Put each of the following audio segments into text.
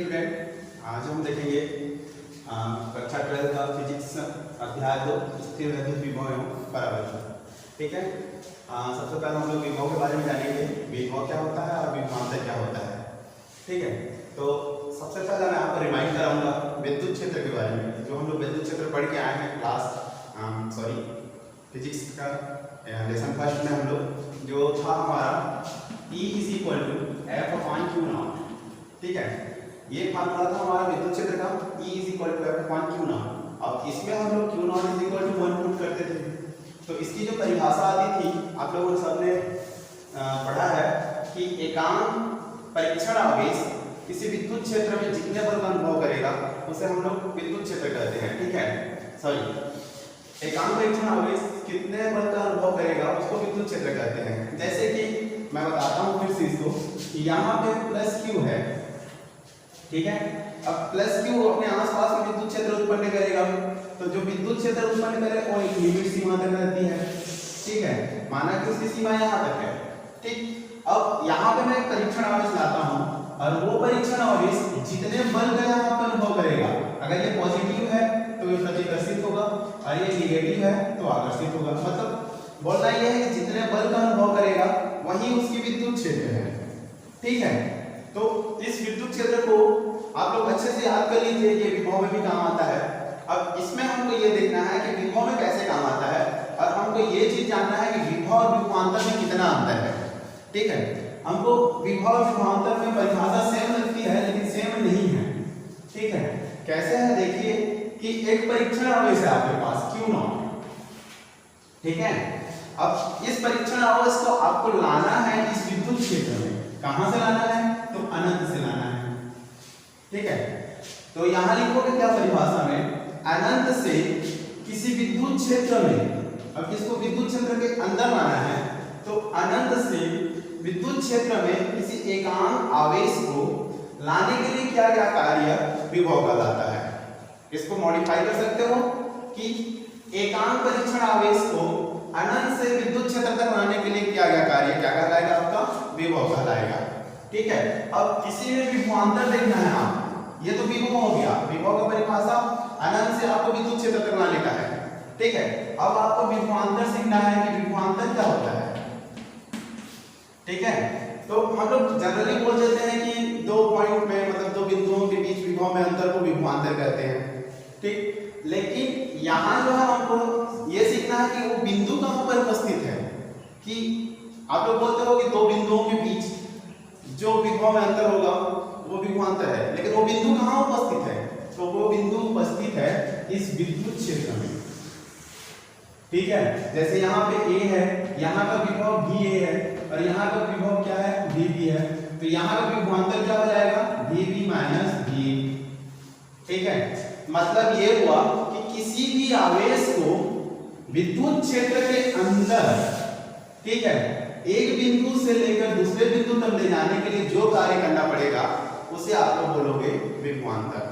Student, आज हम देखेंगे कक्षा 12 का फिजिक्स अध्याय 2 स्थिर विद्युत विभव एवं परावर्तन। ठीक है, सबसे पहले हम लोग विभव के बारे में जानेंगे। विभव क्या होता है और विभवांतर क्या होता है। ठीक है, तो सबसे पहले मैं आपको रिमाइंड कराऊंगा विद्युत क्षेत्र के बारे में। जो हम लोग विद्युत क्षेत्र पढ़ के आए हैं क्लास फिजिक्स का लेसन फर्स्ट में हम लोग जो था हमारा E = F/Q0। ठीक है, ये फार्मूला था हमारा विद्युत क्षेत्र का E = F/Q0। अब इसमें हम लोग Q0 = 1 पुट करते थे। तो इसकी जो परिभाषा आती थी आप लोगों ने सबने पढ़ा है कि एकांक परीक्षण आवेश किसी विद्युत क्षेत्र में जितने बल का अनुभव करेगा उसे हम लोग विद्युत क्षेत्र कहते हैं। ठीक है, सॉरी, एकांक परीक्षण आवेश कितने बल का अनुभव करेगा उसको विद्युत क्षेत्र कहते हैं। जैसे कि मैं बताता हूँ फिर से इसको कि यहाँ पे प्लस Q है। ठीक है, अब प्लस Q अपने आसपास में विद्युत क्षेत्र उत्पन्न करेगा, तो जो विद्युत क्षेत्र उत्पन्न करे वो एक लिमिट सीमा तक रहती है। ठीक है, माना कि उसकी सीमा यहाँ तक है। ठीक, अब यहाँ पे मैं एक परीक्षण आवेश लाता हूँ और वो परीक्षण आवेश जितने बल का यहाँ पे अनुभव करेगा, अगर ये पॉजिटिव है तो ये प्रतिकर्षित होगा और ये निगेटिव है तो आकर्षित होगा। मतलब बोलना ये है कि जितने बल का अनुभव करेगा वही उसकी विद्युत क्षेत्र है। ठीक है, तो इस विद्युत क्षेत्र को आप लोग अच्छे से याद कर लीजिए, ये विभव में भी काम आता है। अब इसमें हमको ये देखना है कि विभव में कैसे काम आता है और हमको ये चीज जानना है कि विभव और विभवांतर में कितना अंतर है। ठीक है, हमको विभव और विभवांतर में परिभाषा सेम लगती है लेकिन सेम नहीं है। ठीक है, कैसे है देखिए कि एक परीक्षण आवेश है आपके पास Q0। ठीक है, अब इस परीक्षण आवेश को आपको लाना है इस विद्युत क्षेत्र में। कहां से लाना है? तो अनंत से लाना है। ठीक है, तो यहां लिखोगे क्या परिभाषा में, अनंत से किसी विद्युत क्षेत्र में। अब इसको विद्युत क्षेत्र के अंदर लाना है तो अनंत से विद्युत क्षेत्र में किसी एकांक आवेश को लाने के लिए क्या क्या कार्य विभव का लाता है। इसको मॉडिफाई कर सकते हो कि एकांक परीक्षण आवेश को अनंत से विद्युत क्षेत्र तक लाने के लिए क्या क्या कार्य क्या कहलाएगा, आपका विभव कहलाएगा। ठीक है, अब किसी में विभवांतर देखना है आप, ये तो विभव हो गया। विभव का परिभाषा अनंत से आपको विद्युत क्षेत्र तक लाने का है। ठीक है, अब आपको विभवांतर सीखना है कि विभवांतर क्या होता है। ठीक है, तो हम लोग जनरली बोल देते हैं कि दो पॉइंट में मतलब दो बिंदुओं के बीच विभव में अंतर को विभवांतर कहते हैं। ठीक, लेकिन यहाँ जो है हमको ये सीखना है कि वो बिंदु कहाँ पर उपस्थित है। कि आप लोग बोलते हो कि दो बिंदुओं के बीच जो विभव में अंतर होगा वो विभवांतर है, लेकिन वो बिंदु कहाँ उपस्थित है? तो वो बिंदु उपस्थित है इस विद्युत क्षेत्र में। ठीक है, जैसे यहाँ पे A है, यहाँ का विभव VA है और यहाँ का विभव क्या है, VB है। तो यहाँ का विभवांतर क्या हो जाएगा, VB - VA। ठीक है, मतलब ये हुआ कि किसी भी आवेश को विद्युत क्षेत्र के अंदर, ठीक है, एक बिंदु से लेकर दूसरे बिंदु तक ले जाने के लिए जो कार्य करना पड़ेगा उसे आप लोग बोलोगे विभवांतर।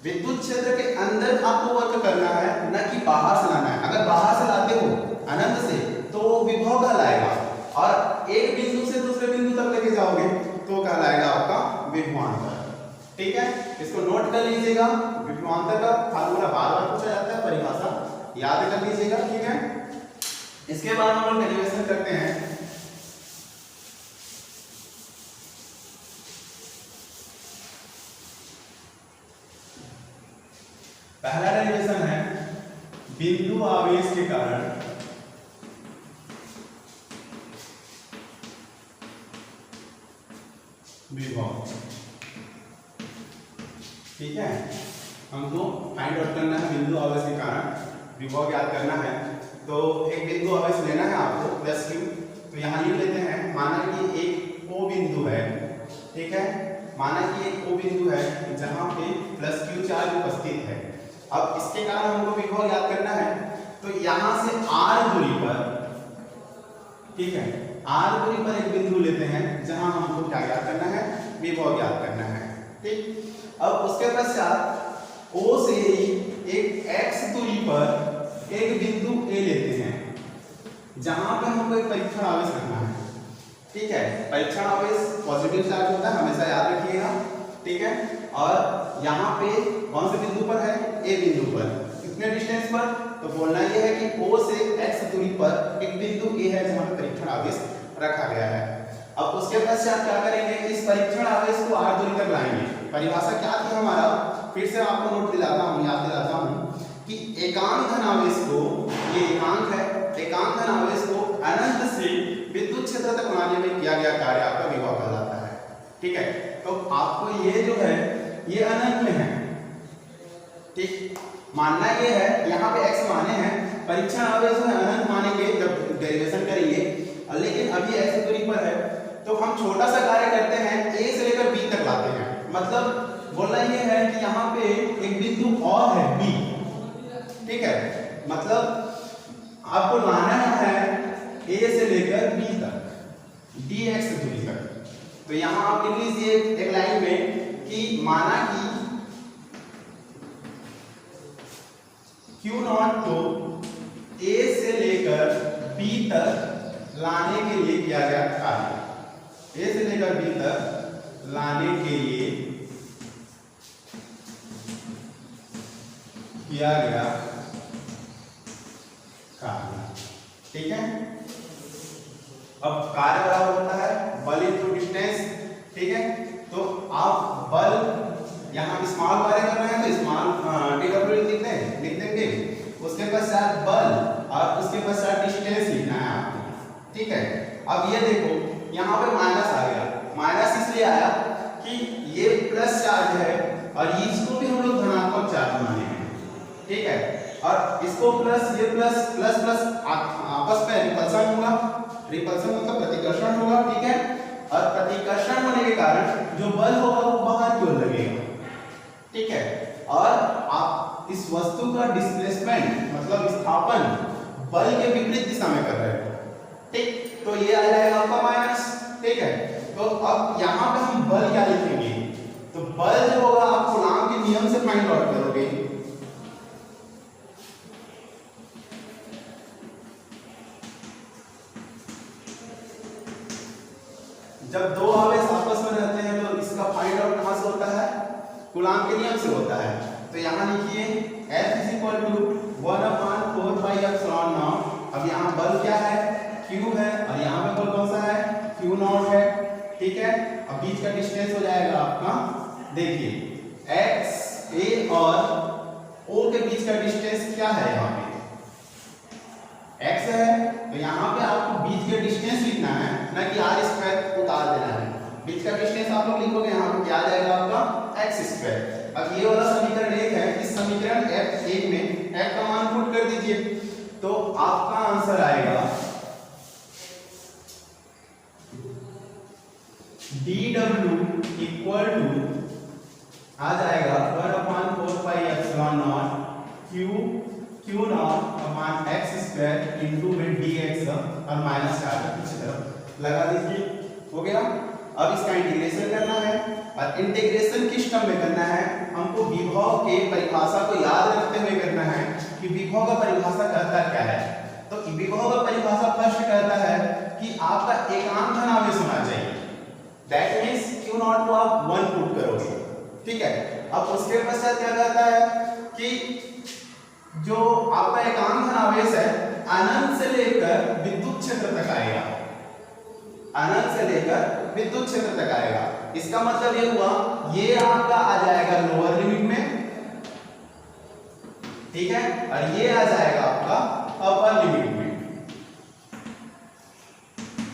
विद्युत क्षेत्र के अंदर आपको वर्क करना है, न कि बाहर से लाना है। अगर बाहर से लाते हो अनंत से तो वो विभव कहलाएगा और एक बिंदु से दूसरे बिंदु तक लेके जाओगे तो कहलाएगा आपका विभवांतर। ठीक है, इसको नोट कर लीजिएगा। विभवांतर का फार्मूला बार बार पूछा जाता है, परिभाषा याद कर लीजिएगा। ठीक है, इसके बाद हम लोग डेरिवेशन करते हैं। पहला डेरिवेशन है बिंदु आवेश के कारण विभव। ठीक है, हमको फाइंड आउट करना है बिंदु आवेश के कारण विभव ज्ञात करना है। तो एक बिंदु आवेश लेना है आपको प्लस Q। तो यहाँ लिख लेते हैं, माना कि एक O बिंदु है। ठीक है, माना कि एक O बिंदु है जहाँ पे प्लस Q चार्ज उपस्थित है। अब इसके कारण हमको विभव ज्ञात करना है। तो यहाँ से R दूरी पर, ठीक है, R दूरी पर एक बिंदु लेते हैं जहाँ हमको क्या ज्ञात करना है, विभव ज्ञात करना है। ठीक, अब उसके पश्चात O से एक X दूरी पर एक बिंदु A लेते हैं जहां पे हमको एक परीक्षण आवेश रखना है। ठीक है, परीक्षण आवेश पॉजिटिव चार्ज होता है, हमेशा याद रखिएगा। ठीक है। और यहाँ पे कौन से बिंदु पर है, ए बिंदु पर, कितने डिस्टेंस पर, तो बोलना ये है कि O से x दूरी पर एक बिंदु ए है जहाँ पे परीक्षण आवेश रखा गया है। अब उसके पश्चात क्या करेंगे, इस परीक्षण आवेश को r दूरी तक लाएंगे। परिभाषा क्या थी हमारा, फिर से आपको नोट दिलाता हूँ, याद दिलाता हूँ कि एकांक धन आवेश को, ये एकांक है, एकांक धन आवेश को अनंत से विद्युत क्षेत्र तक लाने में किया गया कार्य आपका विभव कहलाता है। ठीक है, तो आपको ये जो है ये अनंत में है, ठीक, मानना ये है, यहाँ पे x माने हैं, परीक्षण आवेश में अनंत मानेंगे जब डेरिवेशन करेंगे, लेकिन अभी x दूरी पर है तो हम छोटा सा कार्य करते हैं, a से लेकर b तक लाते हैं। मतलब बोलना ये है कि यहाँ पे एक बिंदु और है b, ठीक है, मतलब आपको लाना है a से लेकर b तक, dx दूरी तक। तो यहाँ आप लिख लीजिए एक लाइन में कि माना कि Q नॉट को A से लेकर B तक लाने के लिए किया गया कार्य, A से लेकर B तक लाने के लिए किया गया कार्य, ठीक है। अब कार्य बराबर होता है बल इनटू डिस्टेंस, ठीक है। तो आप बल यहाँ स्मॉल कार्य कर रहे हैं तो स्मॉल डब्ल्यू लिख देंगे, उसके पश्चात बल और उसके पश्चात डिस्टेंस लिखना है आपको, ठीक है। अब ये देखो यहाँ पे माइनस आ गया, माइनस इसलिए आया कि ये प्लस चार्ज है और इसको भी हम लोग धनात्मक चार्ज माने हैं, ठीक है। और इसको प्लस, ये प्लस प्लस प्लस आपस में रिपल्सन होगा, रिपल्सन मतलब प्रतिकर्षण होगा, ठीक है। और प्रतिकर्षण होने के कारण जो बल होगा वो बाहर की ओर लगेगा, ठीक है। और आप इस वस्तु का डिस्प्लेसमेंट मतलब विस्थापन बल के विपरीत दिशा में कर रहे हो, ठीक, तो ये आ जाएगा आपका माइनस, ठीक है। तो अब यहाँ पे हम बल क्या लिखेंगे, तो बल जो होगा आप कूलॉम के नियम से फाइंड आउट करोगे। जब दो आवेश आपस में रहते हैं तो इसका फाइंड आउट कहां से होता है, कूलॉम के नियम से होता है। तो यहाँ लिखिए F = 1/4 पाई एप्सिलॉन नॉट। अब यहाँ बल क्या है, Q है, और यहाँ पे बल कौन सा है, Q नॉट है, ठीक है। अब बीच का डिस्टेंस हो जाएगा आपका, देखिए x a और O के बीच का डिस्टेंस क्या है, यहाँ पे x है, तो यहाँ पे आपको बीच के डिस्टेंस लिखना है, ना कि r² उतार देना है। बीच का डिस्टेंस आप लोग लिखोगे यहाँ पे क्या आ जाएगा आपका x²। अब ये वाला समीकरण 1 है, इस समीकरण F1 में f का मान पुट कर दीजिए, तो आपका आंसर आएगा dW = आ जाएगा 1/4 pi epsilon not Q not upon x² into में dx और माइनस चार्ज पीछे तरफ लगा दीजिए, हो गया। अब इसका इंटीग्रेशन करना है, और इंटीग्रेशन किस टर्म में करना है, हमको विभव के परिभाषा को याद रखते हुए करना है कि विभव का परिभाषा कहता क्या है। तो विभव का परिभाषा फर्स्ट कहता है कि आपका एकांक धन आवेश होना चाहिए, दैट मींस Q नॉट को आप 1 पुट करोगे, ठीक है। अब उसके पश्चात क्या कहता है कि जो आपका एकांक धन आवेश है अनंत से लेकर विद्युत क्षेत्र तक आएगा, अनंत से लेकर विद्युत क्षेत्र तक आएगा। इसका मतलब ये हुआ ये आपका आ जाएगा लोअर लिमिट में, ठीक है, और ये आ जाएगा आपका अपर लिमिट में।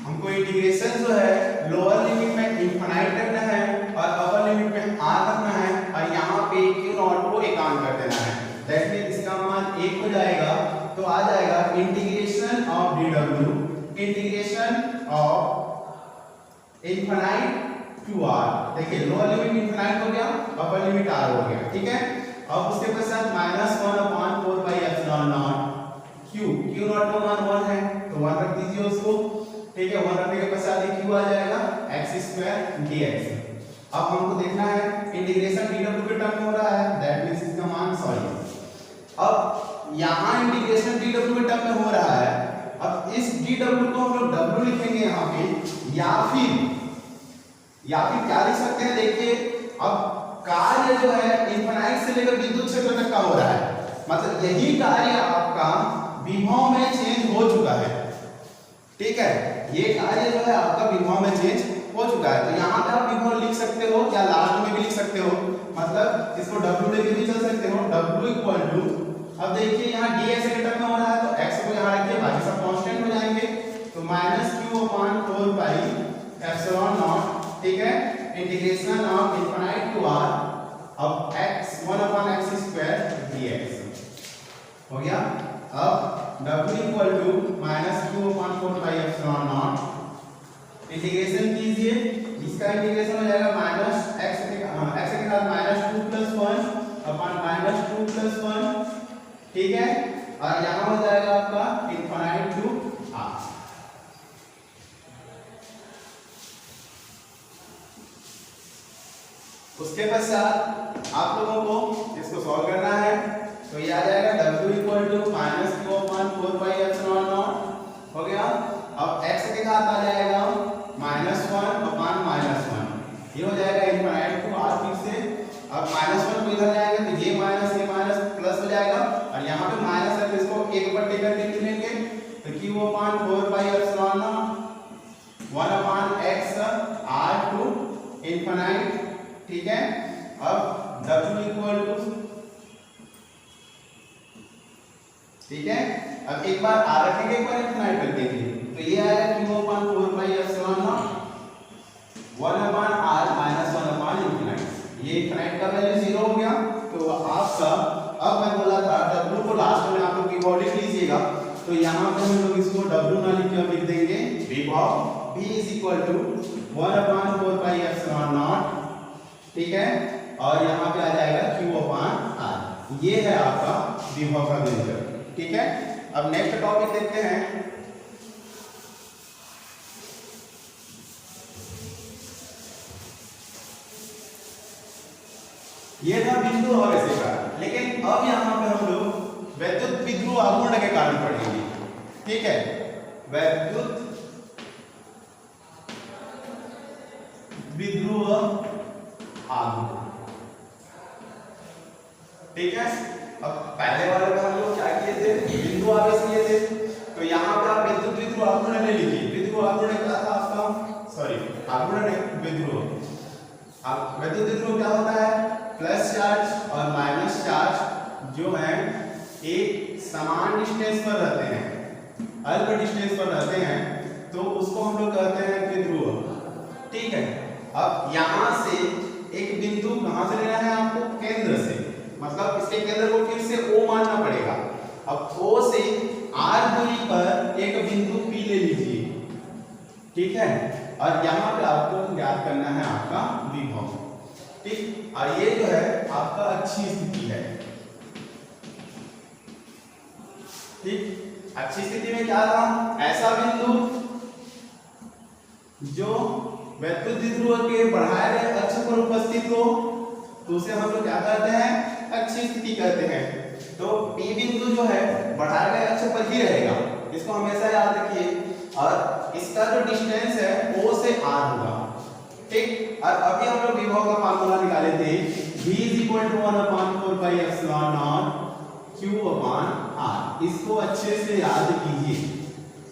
हमको इंटीग्रेशन जो है लोअर लिमिट में इनफाइनाइट रखना है और अपर लिमिट में r रखना है, और यहाँ पे Q नॉट को एकांक कर देना है। दैट मींस इसका मान 1 हो जाएगा, तो आ जाएगा integration of dw, integration of infinite to r। देखिए लोअर लिमिट इनफाइनाइट हो गया, अपर लिमिट r हो गया, ठीक है। अब उसके पश्चात -1/4 pi epsilon not Q not का मान 1 है, तो 1 रख दीजिए उसको, ठीक है। 1 रखने के पश्चात Q आ जाएगा x² dx। अब हमको देखना है इंटीग्रेशन dw के टर्म में हो रहा है, दैट मींस इसका मान सॉरी। अब यहाँ इंटीग्रेशन dw के टर्म में हो रहा है, अब इस dw को हम लोग w लिखेंगे यहाँ पे, या फिर क्या लिख सकते हैं, देखिए अब कार्य जो है इनफाइनाइट से लेकर विद्युत क्षेत्र तक का हो रहा है, मतलब यही कार्य आपका विभव में चेंज हो चुका है। ठीक है, ये कार्य जो है आपका विभव में चेंज हो चुका है। तो यहाँ पे आप विभव लिख सकते हो या लास्ट में भी लिख सकते हो, मतलब इसको W लेके भी चल सकते हो। W इक्वल टू, अब देखिए यहाँ d x घटक में हो रहा है तो x को यहाँ रखिए, बाकी सब कांस्टेंट हो जाएंगे, तो -q/4 पाई एप्सिलॉन नॉट, ठीक है, integration of infinite to r अब x 1/x² dx हो गया। अब W equal to -q/4 pi epsilon naught, integration कीजिए, इसका इंटीग्रेशन हो जाएगा -x के साथ -2 + 1 अपन -2 + 1, ठीक है, और यहाँ हो जाएगा आपका इनफाइनाइट टू r। उसके पश्चात आप लोगों को इसको सॉल्व करना है, तो ये आ जाएगा W equal to -q/4 pi epsilon naught हो गया। अब x के साथ आ जाएगा -1/-1, ये हो जाएगा इनफाइनाइट टू r फिर से। अब -1 को इधर जाएगा तो ये माइनस प्लस हो जाएगा, और यहाँ पे माइनस है तो इसको एक पर टेकर के लिखेंगे, तो q/4 pi epsilon naught 1/x r to infinite, ठीक है। अब W इक्वल टू, ठीक है, अब एक बार r रखेंगे, एक बार इनफाइनाइट कर देंगे, तो ये आएगा q/4 pi epsilon naught 1/r minus 1/इनफाइनाइट, ये इनफाइनाइट का वैल्यू 0 हो गया। तो आपका, अब मैं बोला था W को लास्ट में आप लोग विभव लिख लीजिएगा, तो यहाँ पे हम लोग इसको W ना लिख के लिख देंगे विभव V is equal to 1/4 pi epsilon naught, ठीक है, और यहाँ पे आ जाएगा q/r, ये है आपका विभव का व्यंजक, ठीक है। अब नेक्स्ट टॉपिक देखते हैं। ये था बिंदु और ऐसे का, लेकिन अब यहाँ पे हम लोग वैद्युत विध्रुव आघूर्ण के कारण पढ़ेंगे, ठीक है, वैद्युत विध्रुव आघूर्ण, ठीक है। अब पहले वाले में हम लोग क्या किए थे, बिंदु आवेश किए थे, तो यहाँ पे आप विद्युत विध्रुव आघूर्ण ले लीजिए। विध्रुव आघूर्ण क्या था आपका, सॉरी आघूर्ण विध्रुव, विद्युत विध्रुव क्या होता है, प्लस चार्ज और माइनस चार्ज जो है एक समान डिस्टेंस पर रहते हैं, अल्प डिस्टेंस पर रहते हैं, तो उसको हम लोग कहते हैं विध्रुव, ठीक है। अब यहाँ से एक बिंदु कहाँ से लेना है आपको, केंद्र से, मतलब इसके केंद्र को फिर से O मानना पड़ेगा। अब O से r दूरी पर एक बिंदु P ले लीजिए, ठीक है, और यहाँ पे आपको ज्ञात करना है आपका विभव, ठीक, और ये जो है आपका अच्छी स्थिति है, ठीक। अच्छी स्थिति में क्या था, ऐसा बिंदु जो वैद्युत विध्रुव के बढ़ाए गए अक्ष पर उपस्थित हो, तो उसे हम लोग क्या कहते हैं, अच्छी स्थिति कहते हैं। तो P बिंदु जो है बढ़ाए गए अक्ष पर ही रहेगा, इसको हमेशा याद रखिए, और इसका जो डिस्टेंस है O से R होगा, ठीक। और अभी हम लोग विभव का फार्मूला निकाले थे, V is equal to 1/4 pi epsilon naught q/r, इसको अच्छे से याद कीजिए,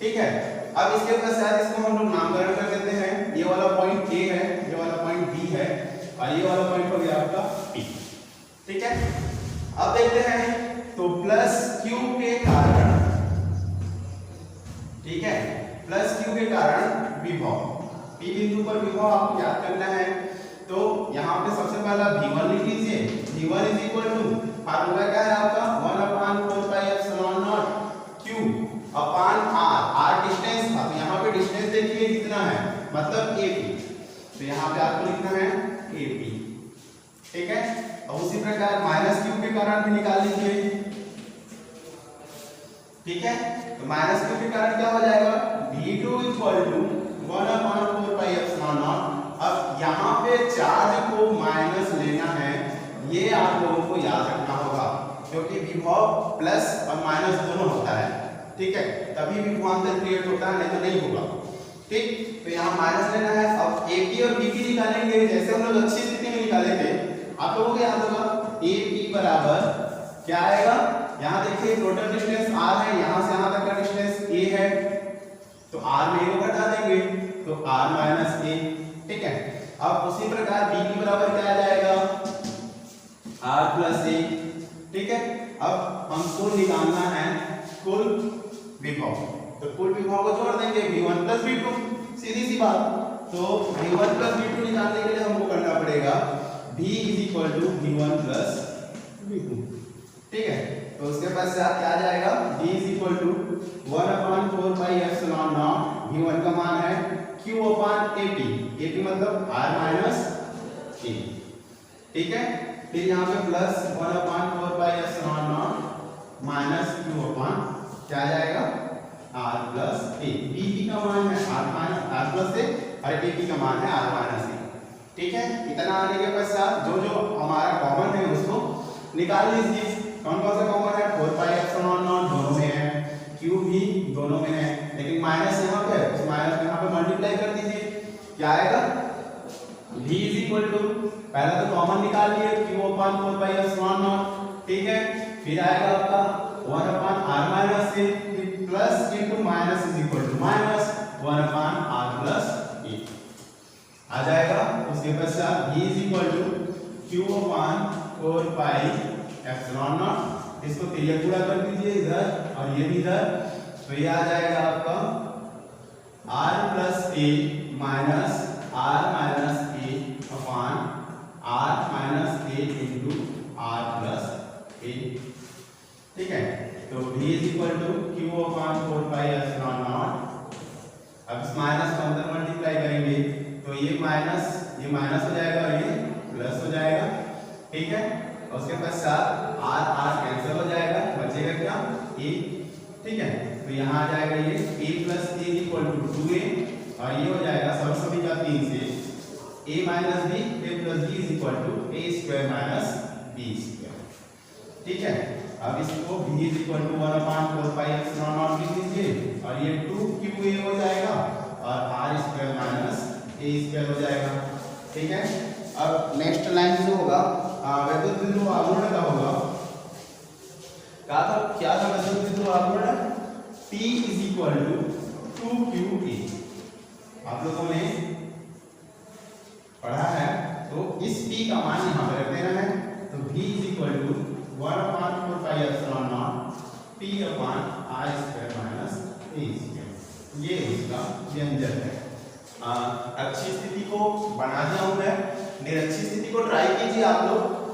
ठीक है। अब इसके पश्चात इसको हम लोग नामकरण कर देते हैं, ये वाला पॉइंट A है, ये वाला पॉइंट B है, और ये वाला पॉइंट हो गया आपका P, ठीक है। अब देखते हैं, तो प्लस Q के कारण, ठीक है, प्लस Q के कारण विभव, P बिंदु पर विभव आपको याद करना है, तो यहाँ पे सबसे पहला V1 लिख लीजिए। V1 is equal to, formula क्या है आपका, 1/4 pi epsilon naught q/r, r distance था, तो यहाँ पे डिस्टेंस देखिए कितना है, मतलब AP, तो यहाँ पे आपको लिखना है AP, ठीक है। और उसी प्रकार माइनस Q के कारण भी निकाल लीजिए, ठीक है, तो माइनस Q के कारण क्या हो जाएगा, V2 equal to 1/4 pi epsilon naught. अब यहाँ पे चार्ज को माइनस लेना है, ये आप लोगों को याद रखना होगा, क्योंकि विभव प्लस और माइनस दोनों होता है, ठीक है, तभी विभवांतर क्रिएट होता है, नहीं तो नहीं होगा, ठीक। तो यहाँ माइनस लेना है। अब AP और BP निकालेंगे, जैसे हम लोग अच्छी स्थिति में निकाले थे, आप लोगों को याद होगा ए पी बराबर क्या आएगा, यहाँ देखिए टोटल डिस्टेंस r है, यहाँ से यहाँ तक का डिस्टेंस a है, तो r में a को घटा देंगे तो r माइनस a, ठीक है। अब उसी प्रकार b की बराबर क्या आ जाएगा, r प्लस a, ठीक है। अब हमको निकालना है कुल विभव, तो कुल विभव को जोड़ देंगे v1 प्लस v2, सीधी सी बात। तो v1 प्लस v2 निकालने के लिए हमको करना पड़ेगा v is equal to v1 plus v2, ठीक है। तो उसके पश्चात क्या आ जाएगा, v is equal to 1/4 pi epsilon naught, v1 का मान है q अपान ap, ap मतलब r माइनस a, ठीक है। फिर यहाँ पे plus 1/4 pi epsilon naught minus q upon क्या आ जाएगा r प्लस a, b की का मान है r minus r plus a और a की का मान है r माइनस a, ठीक है। इतना आने के पश्चात जो जो हमारा कॉमन है उसको निकाल लीजिए। कौन कौन सा कॉमन है, 4 पाई एप्सिलॉन नॉट दोनों में है, q भी दोनों में है, लेकिन माइनस यहाँ पे है, उस माइनस को यहाँ पे मल्टीप्लाई कर दीजिए, क्या आएगा v इज इक्वल टू, पहले तो कॉमन निकाल लिए q upon 4 pi epsilon naught, ठीक है। फिर आएगा आपका 1 upon r minus a plus into minus is equal to minus 1 upon r plus a आ जाएगा। उसके पश्चात v is equal to q upon 4 pi epsilon naught, इसको क्लियर पूरा कर दीजिए इधर और ये भी इधर, तो ये आ जाएगा आपका r plus a minus r minus a upon r minus a into r plus a, ठीक है। तो v is equal to q upon 4 pi epsilon naught, अब इस माइनस को अंदर मल्टीप्लाई करेंगे तो ये माइनस हो जाएगा और ये प्लस हो जाएगा, ठीक है। उसके पश्चात r r कैंसिल हो जाएगा, बचेगा क्या a, ठीक है। तो यहाँ आ जाएगा ये a plus a equal to 2a और ये हो जाएगा सब सभी का 3 से a minus b, a plus b is equal to a square minus b square, ठीक है। अब इसको v is equal to 1/4 pi epsilon naught लिख लीजिए और ये 2qa हो जाएगा और r square minus a square हो जाएगा, ठीक है। अब नेक्स्ट लाइन जो होगा वैद्युत विद्युत आघूर्ण का होगा, क्या था वैद्युत विद्युत आघूर्ण, P is equal to 2qa, आप लोगों ने पढ़ा है, तो इस P का मान यहाँ पर रख देना है, तो V is equal to 1/4 pi epsilon naught P upon r square minus a square, ये इसका व्यंजक है। अच्छी स्थिति को बना दिया हूं मैं, निरक्षी स्थिति को ट्राई कीजिए आप लोग।